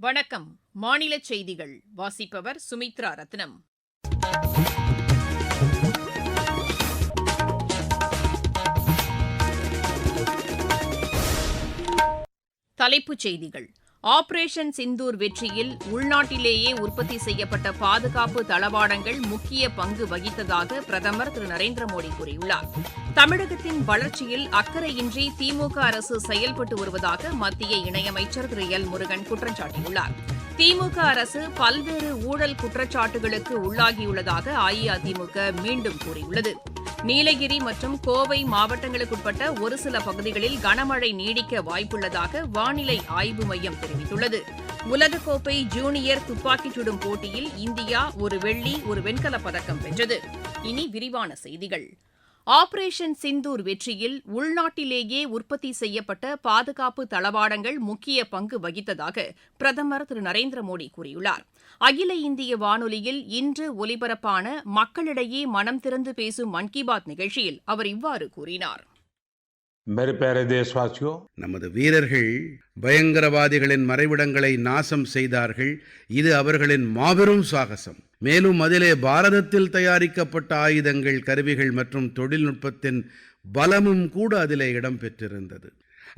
வணக்கம். மாநில செய்திகள் வாசிப்பவர் சுமித்ரா ரத்னம். தலைப்புச் செய்திகள். ஆபரேஷன் சிந்தூர் வெற்றியில் உள்நாட்டிலேயே உற்பத்தி செய்யப்பட்ட பாதுகாப்பு தளவாடங்கள் முக்கிய பங்கு வகித்ததாக பிரதமர் திரு நரேந்திர மோடி கூறியுள்ளார். தமிழகத்தின் வளர்ச்சியில் அக்கறையின்றி திமுக அரசு செயல்பட்டு வருவதாக மத்திய இணையமைச்சர் திரு எல் முருகன் குற்றம் சாட்டியுள்ளார். திமுக அரசு பல்வேறு ஊழல் குற்றச்சாட்டுகளுக்கு உள்ளாகியுள்ளதாக அஇஅதிமுக மீண்டும் கூறியுள்ளது. நீலகிரி மற்றும் கோவை மாவட்டங்களுக்குட்பட்ட ஒரு சில பகுதிகளில் கனமழை நீடிக்க வாய்ப்புள்ளதாக வானிலை ஆய்வு மையம் தெரிவித்துள்ளது. உலகக்கோப்பை ஜூனியர் துப்பாக்கிச் சுடும் போட்டியில் இந்தியா ஒரு வெள்ளி, ஒரு வெண்கலப் பதக்கம் வென்றது. இனி விரிவான செய்திகள். ஆபரேஷன் சிந்தூர் வெற்றியில் உள்நாட்டிலேயே உற்பத்தி செய்யப்பட்ட பாதுகாப்பு தளவாடங்கள் முக்கிய பங்கு வகித்ததாக பிரதமர் திரு நரேந்திர மோடி கூறியுள்ளார். அகில இந்திய வானொலியில் இன்று ஒலிபரப்பான மக்களிடையே மனம் திறந்து பேசும் மன் கி பாத் நிகழ்ச்சியில் அவர் இவ்வாறு கூறினார். நமது வீரர்கள் பயங்கரவாதிகளின் மறைவிடங்களை நாசம் செய்தார்கள். இது அவர்களின் மாபெரும் சாகசம். மேலும் அதிலே பாரதத்தில் தயாரிக்கப்பட்ட ஆயுதங்கள், கருவிகள் மற்றும் தொழில்நுட்பத்தின் பலமும் கூட அதிலே இடம்பெற்றிருந்தது.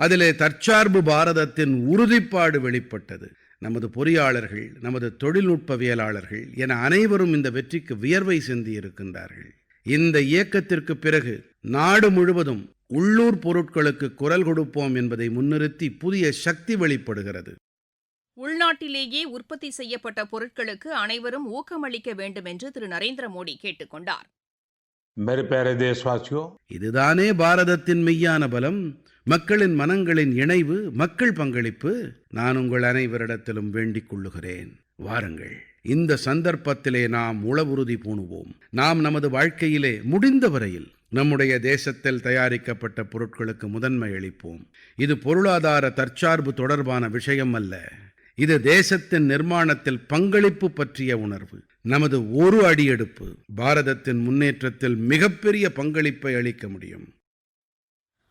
அதிலே தற்சார்பு பாரதத்தின் உறுதிப்பாடு வெளிப்பட்டது. நமது பொறியாளர்கள், நமது தொழில்நுட்பவியலாளர்கள் என அனைவரும் இந்த வெற்றிக்கு வியர்வை சிந்தியிருக்கின்றார்கள். இந்த இயக்கத்திற்கு பிறகு நாடு முழுவதும் உள்ளூர் பொருட்களுக்கு குரல் கொடுப்போம் என்பதை முன்னிறுத்தி புதிய சக்தி வெளிப்படுகிறது. உள்நாட்டிலேயே உற்பத்தி செய்யப்பட்ட பொருட்களுக்கு அனைவரும் ஊக்கமளிக்க வேண்டும் என்று திரு நரேந்திர மோடி கேட்டுக் கொண்டார். இதுதானே பாரதத்தின் மெய்யான பலம், மக்களின் மனங்களின் இணைவு, மக்கள் பங்களிப்பு. நான் உங்கள் அனைவரிடத்திலும் வேண்டிக் கொள்ளுகிறேன், வாருங்கள், இந்த சந்தர்ப்பத்திலே நாம் உளவுறுதி பூணுவோம். நாம் நமது வாழ்க்கையிலே முடிந்த வரையில் நம்முடைய தேசத்தில் தயாரிக்கப்பட்ட பொருட்களுக்கு முதன்மை அளிப்போம். இது பொருளாதார தற்சார்பு தொடர்பான விஷயம் அல்ல. இது தேசத்தின் நிர்மாணத்தில் பங்களிப்பு பற்றிய உணர்வு. நமது ஒரு அடியெடுப்பு பாரதத்தின் முன்னேற்றத்தில் மிகப்பெரிய பங்களிப்பை அளிக்க முடியும்.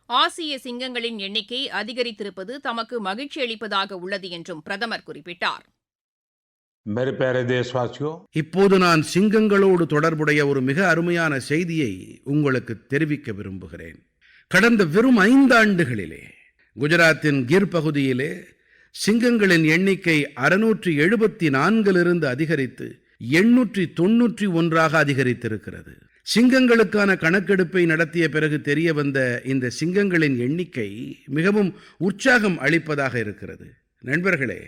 ஆசிய சிங்கங்களின் எண்ணிக்கை அதிகரித்திருப்பது தமக்கு மகிழ்ச்சி அளிப்பதாக உள்ளது என்றும் பிரதமர் குறிப்பிட்டார். இப்போது நான் சிங்கங்களோடு தொடர்புடைய ஒரு மிக அருமையான செய்தியை உங்களுக்கு தெரிவிக்க விரும்புகிறேன். கடந்த வெறும் 5 ஆண்டுகளிலே குஜராத்தின் கிர் பகுதியிலே சிங்கங்களின் எண்ணிக்கை 674 அதிகரித்து 891 அதிகரித்திருக்கிறது. சிங்கங்களுக்கான கணக்கெடுப்பை நடத்திய பிறகு தெரிய வந்த இந்த சிங்கங்களின் எண்ணிக்கை மிகவும் உற்சாகம் அளிப்பதாக இருக்கிறது. நண்பர்களே,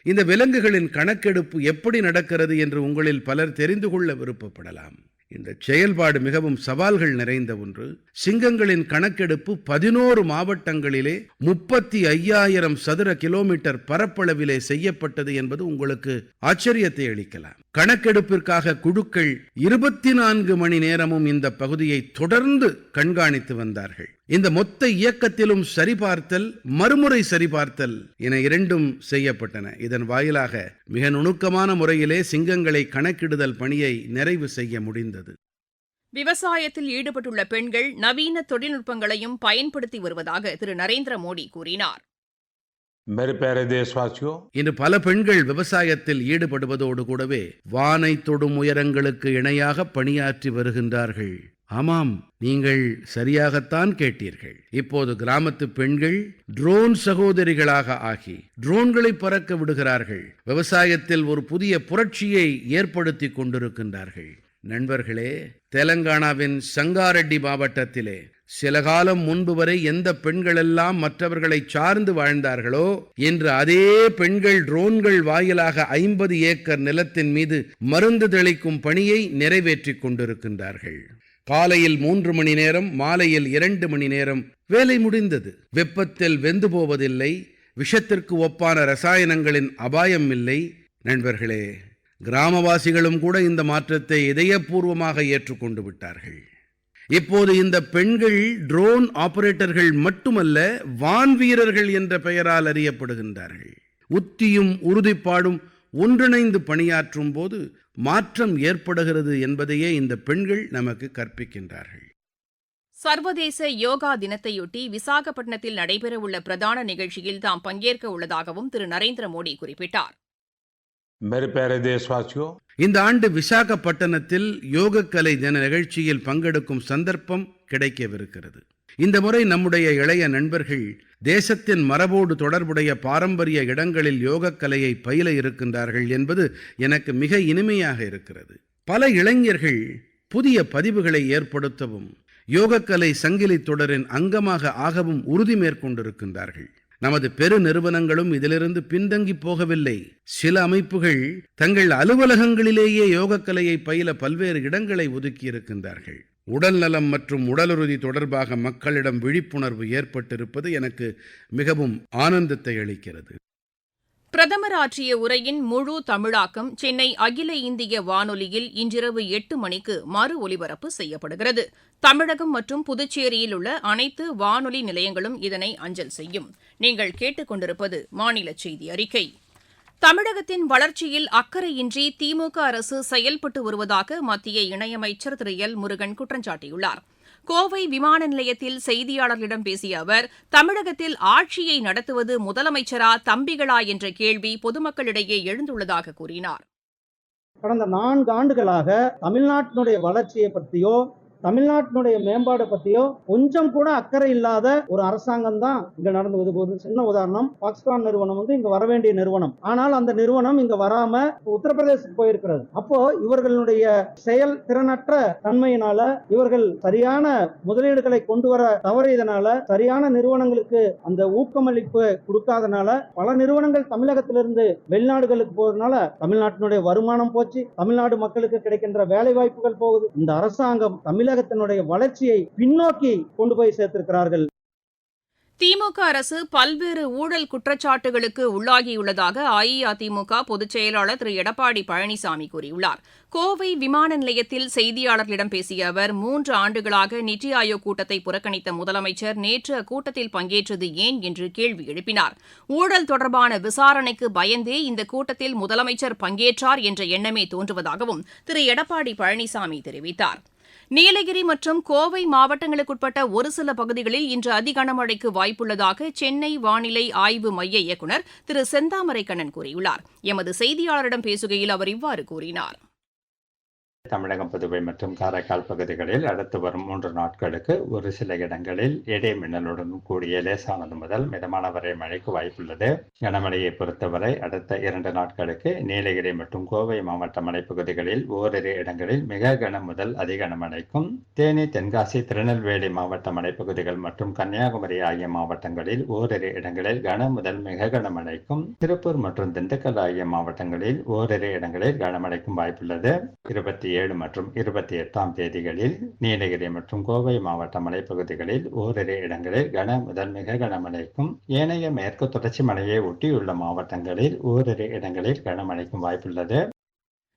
இந்த விலங்குகளின் கணக்கெடுப்பு எப்படி நடக்கிறது என்று உங்களில் பலர் தெரிந்து கொள்ள விருப்பப்படலாம். இந்த செயல்பாடு மிகவும் சவால்கள் நிறைந்த ஒன்று. சிங்கங்களின் கணக்கெடுப்பு 11 மாவட்டங்களிலே 35,000 சதுர கிலோமீட்டர் பரப்பளவிலே செய்யப்பட்டது என்பது உங்களுக்கு ஆச்சரியத்தை அளிக்கலாம். கணக்கெடுப்பிற்காக குழுக்கள் 24 மணி நேரமும் இந்த பகுதியை தொடர்ந்து கண்காணித்து வந்தார்கள். இந்த மொத்த இயக்கத்திலும் சரிபார்த்தல், மறுமுறை சரிபார்த்தல் என 2ம் செய்யப்பட்டன. இதன் வாயிலாக மிக நுணுக்கமான முறையிலே சிங்கங்களை கணக்கிடுதல் பணியை நிறைவு செய்ய முடிந்தது. விவசாயத்தில் ஈடுபட்டுள்ள பெண்கள் நவீன தொழில்நுட்பங்களையும் பயன்படுத்தி வருவதாக திரு நரேந்திர மோடி கூறினார். இன்று பல பெண்கள் விவசாயத்தில் ஈடுபடுவதோடு கூடவே வானை தொடும் உயரங்களுக்கு இணையாக பணியாற்றி வருகின்றார்கள். ஆமாம், நீங்கள் சரியாகத்தான் கேட்டீர்கள். இப்போது கிராமத்து பெண்கள் ட்ரோன் சகோதரிகளாக ஆகி ட்ரோன்களை பறக்க விடுகிறார்கள். விவசாயத்தில் ஒரு புதிய புரட்சியை ஏற்படுத்தி கொண்டிருக்கின்றார்கள். நண்பர்களே, தெலங்கானாவின் சங்காரெட்டி மாவட்டத்திலே சில காலம் முன்பு வரை எந்த பெண்களெல்லாம் மற்றவர்களை சார்ந்து வாழ்ந்தார்களோ, இன்று அதே பெண்கள் ட்ரோன்கள் வாயிலாக 50 ஏக்கர் நிலத்தின் மீது மருந்து தெளிக்கும் பணியை நிறைவேற்றிக் கொண்டிருக்கின்றார்கள். காலையில் 3 மணி நேரம், மாலையில் 2 மணி நேரம் வேலை முடிந்தது. வெப்பத்தில் வெந்து போவதில்லை. விஷத்திற்கு ஒப்பான ரசாயனங்களின் அபாயம் இல்லை. நண்பர்களே, கிராமவாசிகளும் கூட இந்த மாற்றத்தை இதயபூர்வமாக ஏற்றுக்கொண்டு விட்டார்கள். இப்போது இந்த பெண்கள் ட்ரோன் ஆபரேட்டர்கள் மட்டுமல்ல, வான்வீரர்கள் என்ற பெயரால் அறியப்படுகின்றார்கள். உத்தியும் உறுதிப்பாடும் ஒன்றிணைந்து பணியாற்றும் போது மாற்றம் ஏற்படுகிறது என்பதையே இந்த பெண்கள் நமக்கு கற்பிக்கின்றார்கள். சர்வதேச யோகா தினத்தையொட்டி விசாகப்பட்டினத்தில் நடைபெறவுள்ள பிரதான நிகழ்ச்சியில் தாம் பங்கேற்க உள்ளதாகவும் திரு நரேந்திர மோடி குறிப்பிட்டார். இந்த ஆண்டு விசாகப்பட்டினத்தில் யோகக்கலை தின நிகழ்ச்சியில் பங்கெடுக்கும் சந்தர்ப்பம் கிடைக்கவிருக்கிறது. இந்த முறை நம்முடைய இளைய நண்பர்கள் தேசத்தின் மரபோடு தொடர்புடைய பாரம்பரிய இடங்களில் யோகக்கலையை பயில இருக்கின்றார்கள் என்பது எனக்கு மிக இனிமையாக இருக்கிறது. பல இளைஞர்கள் புதிய பதிவுகளை ஏற்படுத்தவும் யோகக்கலை சங்கிலி தொடரின் அங்கமாக ஆகவும் உறுதி மேற்கொண்டிருக்கின்றார்கள். நமது பெரு நிறுவனங்களும் இதிலிருந்து பின்தங்கி போகவில்லை. சில அமைப்புகள் தங்கள் அலுவலகங்களிலேயே யோகக்கலையை பயில பல்வேறு இடங்களை ஒதுக்கியிருக்கின்றார்கள். உடல்நலம் மற்றும் உடலுறுதி தொடர்பாக மக்களிடம் விழிப்புணர்வு ஏற்பட்டிருப்பது எனக்கு மிகவும் ஆனந்தத்தை அளிக்கிறது. பிரதமர் ஆற்றிய உரையின் முழு தமிழாக்கம் சென்னை அகில இந்திய வானொலியில் இன்றிரவு 8 மணிக்கு மறு ஒலிபரப்பு செய்யப்படுகிறது. தமிழகம் மற்றும் புதுச்சேரியில் உள்ள அனைத்து வானொலி நிலையங்களும் இதனை அஞ்சல் செய்யும். நீங்கள் கேட்டுக்கொண்டிருப்பது மாநில செய்தி அறிக்கை. தமிழகத்தின் வளர்ச்சியில் அக்கறையின்றி திமுக அரசு செயல்பட்டு வருவதாக மத்திய இணையமைச்சர் திரு எல் முருகன் குற்றம் சாட்டியுள்ளார். கோவை விமான நிலையத்தில் செய்தியாளர்களிடம் பேசிய அவர், தமிழகத்தில் ஆட்சியை நடத்துவது முதலமைச்சரா தம்பிகளா என்ற கேள்வி பொதுமக்களிடையே எழுந்துள்ளதாக கூறினார். கடந்த 4 ஆண்டுகளாக தமிழ்நாட்டினுடைய வளர்ச்சியை பற்றியோ தமிழ்நாட்டினுடைய மேம்பாடு பற்றியோ கொஞ்சம் கூட அக்கறை இல்லாத ஒரு அரசாங்கம் தான் இங்க நடந்தது. ஒரு சின்ன உதாரணம், பாகிஸ்தான் நிறுவனம் இங்க வர வேண்டிய நிறுவனம், ஆனால் அந்த நிறுவனம் இங்க வராம உத்தரப்பிரதேசத்துக்கு போயிருக்கிறது. அப்போ இவர்களுடைய செயல் திறனற்ற தன்மையினால இவர்கள் சரியான முதலீடுகளை கொண்டு வர தவறியதனால, சரியான நிறுவனங்களுக்கு அந்த ஊக்கமளிப்பு கொடுக்காதனால பல நிறுவனங்கள் தமிழகத்திலிருந்து வெளிநாடுகளுக்கு போவதனால தமிழ்நாட்டினுடைய வருமானம் போச்சு, தமிழ்நாடு மக்களுக்கு கிடைக்கின்ற வேலை வாய்ப்புகள் போகுது. இந்த அரசாங்கம் தமிழகத்தினுடைய வளர்ச்சியை பின்னோக்கி கொண்டு போய் சேர்த்திருக்கிறார்கள். திமுக அரசு பல்வேறு ஊழல் குற்றச்சாட்டுகளுக்கு உள்ளாகியுள்ளதாக அஇஅதிமுக பொதுச் செயலாளர் திரு எடப்பாடி பழனிசாமி கூறியுள்ளார். கோவை விமான நிலையத்தில் செய்தியாளர்களிடம் பேசிய அவர், 3 ஆண்டுகளாக நித்தி ஆயோக் கூட்டத்தை புறக்கணித்த முதலமைச்சர் நேற்று அக்கூட்டத்தில் பங்கேற்றது ஏன் என்று கேள்வி எழுப்பினார். ஊழல் தொடர்பான விசாரணைக்கு பயந்தே இந்த கூட்டத்தில் முதலமைச்சர் பங்கேற்றார் என்ற எண்ணமே தோன்றுவதாகவும் திரு எடப்பாடி பழனிசாமி தெரிவித்தார். நீலகிரி மற்றும் கோவை மாவட்டங்களுக்குட்பட்ட ஒரு சில பகுதிகளில் இன்று அதிகனமழைக்கு வாய்ப்புள்ளதாக சென்னை வானிலை ஆய்வு மைய இயக்குநர் திரு செந்தாமரை கண்ணன் கூறியுள்ளார். எமது செய்தியாளரிடம் பேசுகையில் அவர் இவ்வாறு கூறினார். தமிழகம், புதுவை மற்றும் காரைக்கால் பகுதிகளில் அடுத்து வரும் 3 நாட்களுக்கு ஒரு சில இடங்களில் இடி மின்னலுடன் கூடிய லேசானது முதல் மிதமான வரை மழைக்கு வாய்ப்புள்ளது. கனமழையை பொறுத்தவரை அடுத்த 2 நாட்களுக்கு நீலகிரி மற்றும் கோவை மாவட்ட மலைப்பகுதிகளில் ஓரிரு இடங்களில் மிக கன முதல் அதிக கனமழைக்கும், தேனி, தென்காசி, திருநெல்வேலி மாவட்ட மலைப்பகுதிகள் மற்றும் கன்னியாகுமரி ஆகிய மாவட்டங்களில் ஓரிரு இடங்களில் கன முதல் மிக கனமழைக்கும், திருப்பூர் மற்றும் திண்டுக்கல் ஆகிய மாவட்டங்களில் ஓரிரு இடங்களில் கனமழைக்கும் வாய்ப்புள்ளது. 27 மற்றும் 28ஆம் தேதிகளில் நீலகிரி மற்றும் கோவை மாவட்ட மலைப்பகுதிகளில் ஓரிரு இடங்களில் கன முதல் மிக கனமழைக்கும், ஏனைய மேற்கு தொடர்ச்சி மலையை ஒட்டியுள்ள மாவட்டங்களில் ஓரிரு இடங்களில் கனமழைக்கும் வாய்ப்புள்ளது.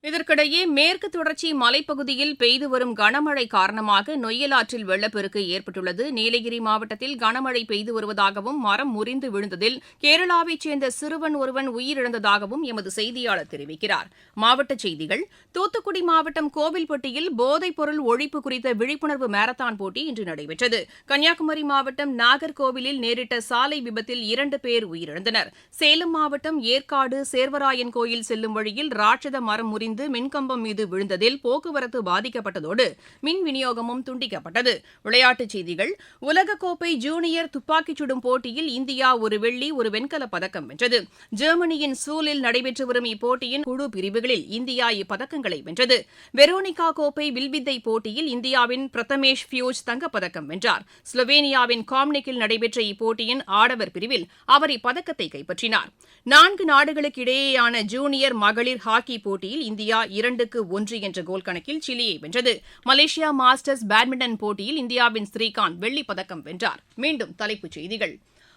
இதற்கிடையே மேற்கு தொடர்ச்சி மலைப்பகுதியில் பெய்து வரும் கனமழை காரணமாக நொய்யல் ஆற்றில் வெள்ளப்பெருக்கு ஏற்பட்டுள்ளது. நீலகிரி மாவட்டத்தில் கனமழை பெய்து வருவதாகவும் மரம் முறிந்து விழுந்ததில் கேரளாவைச் சேர்ந்த சிறுவன் ஒருவன் உயிரிழந்ததாகவும் எமது செய்தியாளர் தெரிவிக்கிறார். மாவட்டச் செய்திகள். தூத்துக்குடி மாவட்டம் கோவில்பட்டியில் போதைப் பொருள் ஒழிப்பு குறித்த விழிப்புணர்வு மாரத்தான் போட்டி இன்று நடைபெற்றது. கன்னியாகுமரி மாவட்டம் நாகர்கோவிலில் நேரிட்ட சாலை விபத்தில் 2 பேர் உயிரிழந்தனர். சேலம் மாவட்டம் ஏற்காடு சேர்வராயன் கோயில் செல்லும் வழியில் ராட்சத மரம் முறிந்து மின்கம்பம் மீது விழுந்ததில் போக்குவரத்து பாதிக்கப்பட்டதோடு மின் விநியோகமும் துண்டிக்கப்பட்டது. விளையாட்டுச் செய்திகள். உலகக்கோப்பை ஜூனியர் துப்பாக்கிச் சுடும் போட்டியில் இந்தியா ஒரு வெள்ளி, ஒரு வெண்கலப் பதக்கம் வென்றது. ஜெர்மனியின் சூலில் நடைபெற்று வரும் இப்போட்டியின் குழு பிரிவுகளில் இந்தியா இப்பதக்கங்களை வென்றது. வெரோனிகா கோப்பை வில்வித்தை போட்டியில் இந்தியாவின் பிரதமேஷ் பியூஜ் தங்கப்பதக்கம் வென்றார். ஸ்லோவேனியாவின் காம்னிக்கில் நடைபெற்ற இப்போட்டியின் ஆடவர் பிரிவில் அவர் இப்பதக்கத்தை கைப்பற்றினார். 4 நாடுகளுக்கு இடையேயான ஜூனியர் மகளிர் ஹாக்கி போட்டியில் இந்தியா 2-1 என்ற கோல் கணக்கில் சிலியை வென்றது. மலேசியா மாஸ்டர்ஸ் பேட்மிண்டன் போட்டியில் இந்தியாவின் ஸ்ரீகாந்த் வெள்ளிப் பதக்கம் வென்றார். மீண்டும் தலைப்புச் செய்திகள்.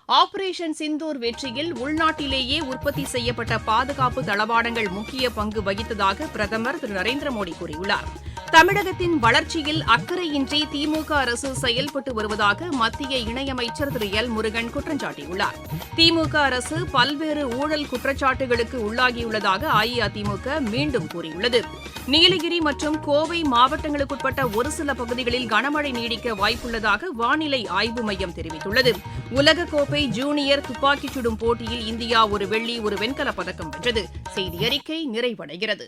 ஆபரேஷன் சிந்தூர் வெற்றியில் உள்நாட்டிலேயே உற்பத்தி செய்யப்பட்ட பாதுகாப்பு தளவாடங்கள் முக்கிய பங்கு வகித்ததாக பிரதமர் திரு நரேந்திர மோடி கூறியுள்ளார். தமிழகத்தின் வளர்ச்சியில் அக்கறையின்றி திமுக அரசு செயல்பட்டு வருவதாக மத்திய இணையமைச்சர் திரு எல் முருகன் குற்றம் சாட்டியுள்ளார். திமுக அரசு பல்வேறு ஊழல் குற்றச்சாட்டுகளுக்கு உள்ளாகியுள்ளதாக அஇஅதிமுக மீண்டும் கூறியுள்ளது. நீலகிரி மற்றும் கோவை மாவட்டங்களுக்குட்பட்ட ஒரு சில பகுதிகளில் கனமழை நீடிக்க வாய்ப்புள்ளதாக வானிலை ஆய்வு மையம் தெரிவித்துள்ளது. உலகக்கோப்பை ஜூனியர் துப்பாக்கிச் சுடும் போட்டியில் இந்தியா ஒரு வெள்ளி, ஒரு வெண்கலப் பதக்கம் வென்றது. செய்தி அறிக்கை நிறைவடைகிறது.